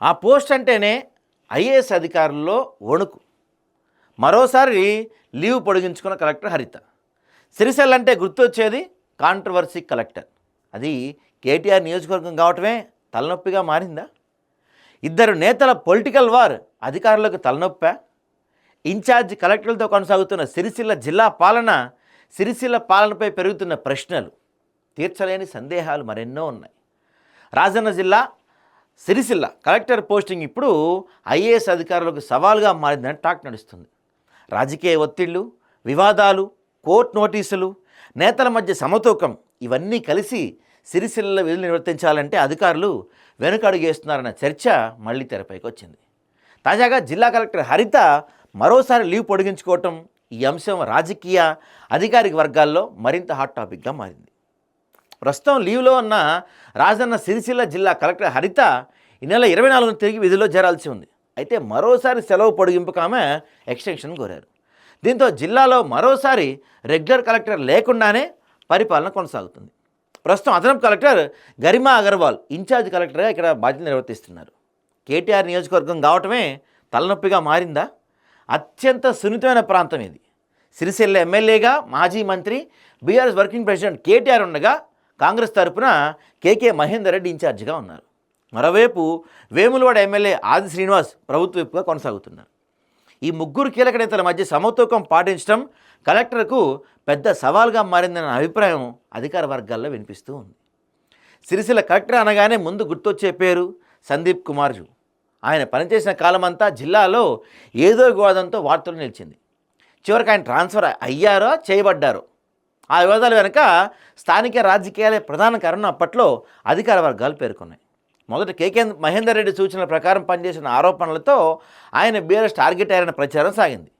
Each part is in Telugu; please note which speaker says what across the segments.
Speaker 1: ఆ పోస్ట్ అంటేనే ఐఏఎస్ అధికారుల్లో వణుకు. మరోసారి లీవ్ పొడిగించుకున్న కలెక్టర్ హరిత. సిరిసిల్ల అంటే గుర్తొచ్చేది కాంట్రవర్సీ కలెక్టర్. అది కేటీఆర్ నియోజకవర్గం కావటమే తలనొప్పిగా మారిందా? ఇద్దరు నేతల పొలిటికల్ వార్ అధికారులకు తలనొప్పా? ఇన్ఛార్జ్ కలెక్టర్లతో కొనసాగుతున్న సిరిసిల్ల జిల్లా పాలన, సిరిసిల్ల పాలనపై పెరుగుతున్న ప్రశ్నలు, తీర్చలేని సందేహాలు మరెన్నో ఉన్నాయి. రాజన్న జిల్లా సిరిసిల్ల కలెక్టర్ పోస్టింగ్ ఇప్పుడు ఐఏఎస్ అధికారులకు సవాల్గా మారిందని టాక్ నడుస్తుంది. రాజకీయ ఒత్తిళ్లు, వివాదాలు, కోర్టు నోటీసులు, నేతల మధ్య సమతూకం ఇవన్నీ కలిసి సిరిసిల్ల విధులు నిర్వర్తించాలంటే అధికారులు వెనుకడుగేస్తున్నారన్న చర్చ మళ్ళీ తెరపైకి వచ్చింది. తాజాగా జిల్లా కలెక్టర్ హరిత మరోసారి లీవ్ పొడిగించుకోవటం ఈ అంశం రాజకీయ అధికారిక వర్గాల్లో మరింత హాట్ టాపిక్గా మారింది. ప్రస్తుతం లీవ్లో ఉన్న రాజన్న సిరిసిల్ల జిల్లా కలెక్టర్ హరిత ఈ నెల 24న తిరిగి విధుల్లో చేరాల్సి ఉంది. అయితే మరోసారి సెలవు పొడిగింపుకు ఆమె ఎక్స్టెన్షన్ కోరారు. దీంతో జిల్లాలో మరోసారి రెగ్యులర్ కలెక్టర్ లేకుండానే పరిపాలన కొనసాగుతుంది. ప్రస్తుతం అదనపు కలెక్టర్ గరిమా అగర్వాల్ ఇన్ఛార్జ్ కలెక్టర్గా ఇక్కడ బాధ్యతలు నిర్వర్తిస్తున్నారు. కేటీఆర్ నియోజకవర్గం కావటమే తలనొప్పిగా మారిందా? అత్యంత సున్నితమైన ప్రాంతం ఇది. సిరిసిల్ల ఎమ్మెల్యేగా మాజీ మంత్రి బీఆర్ఎస్ వర్కింగ్ ప్రెసిడెంట్ కేటీఆర్ ఉండగా కాంగ్రెస్ తరపున కేకే మహేందర్ రెడ్డి ఇన్ఛార్జిగా ఉన్నారు. మరోవైపు వేములవాడ ఎమ్మెల్యే ఆది శ్రీనివాస్ ప్రభుత్వ విప్గా కొనసాగుతున్నారు. ఈ ముగ్గురు కీలక నేతల మధ్య సమతూకం పాటించడం కలెక్టర్కు పెద్ద సవాల్గా మారిందన్న అభిప్రాయం అధికార వర్గాల్లో వినిపిస్తూ ఉంది. సిరిసిల్ల కలెక్టర్ అనగానే ముందు గుర్తొచ్చే పేరు సందీప్ కుమార్. ఆయన పనిచేసిన కాలమంతా జిల్లాలో ఏదో వివాదంతో వార్తలు నిలిచింది. చివరికి ఆయన ట్రాన్స్ఫర్ అయ్యారో చేయబడ్డారో ఆ వివాదాల వెనుక స్థానిక రాజకీయాలే ప్రధాన కారణం అప్పట్లో అధికార వర్గాలు పేర్కొన్నాయి. మొదట కేకే మహేందర్ రెడ్డి సూచనల ప్రకారం పనిచేసిన ఆరోపణలతో ఆయన బీఆర్ఎస్ టార్గెట్ అయ్యారన్న ప్రచారం సాగింది.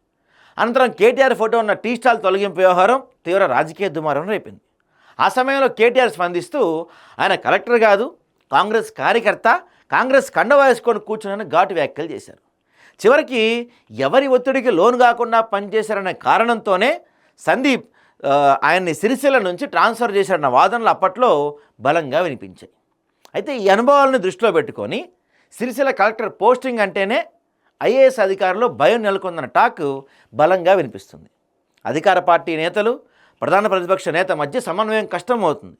Speaker 1: అనంతరం కేటీఆర్ ఫోటో ఉన్న టీ స్టాల్ తొలగింపు వ్యవహారం తీవ్ర రాజకీయ దుమారం రేపింది. ఆ సమయంలో కేటీఆర్ స్పందిస్తూ ఆయన కలెక్టర్ కాదు, కాంగ్రెస్ కార్యకర్త, కాంగ్రెస్ కండువా వేసుకొని కూర్చుని ఘాటు వ్యాఖ్యలు చేశారు. చివరికి ఎవరి ఒత్తిడికి లోను కాకుండా పనిచేశారనే కారణంతోనే సందీప్ ఆయన్ని సిరిసిల్ల నుంచి ట్రాన్స్ఫర్ చేశారన్న వాదనలు అప్పట్లో బలంగా వినిపించాయి. అయితే ఈ అనుభవాలను దృష్టిలో పెట్టుకొని సిరిసిల్ల కలెక్టర్ పోస్టింగ్ అంటేనే ఐఏఎస్ అధికారులు భయం నెలకొందన్న టాక్ బలంగా వినిపిస్తుంది. అధికార పార్టీ నేతలు, ప్రధాన ప్రతిపక్ష నేత మధ్య సమన్వయం కష్టమవుతుంది.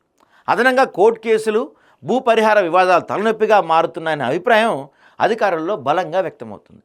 Speaker 1: అదనంగా కోర్టు కేసులు, భూ పరిహార వివాదాలు తలనొప్పిగా మారుతున్నాయనే అభిప్రాయం అధికారుల్లో బలంగా వ్యక్తమవుతుంది.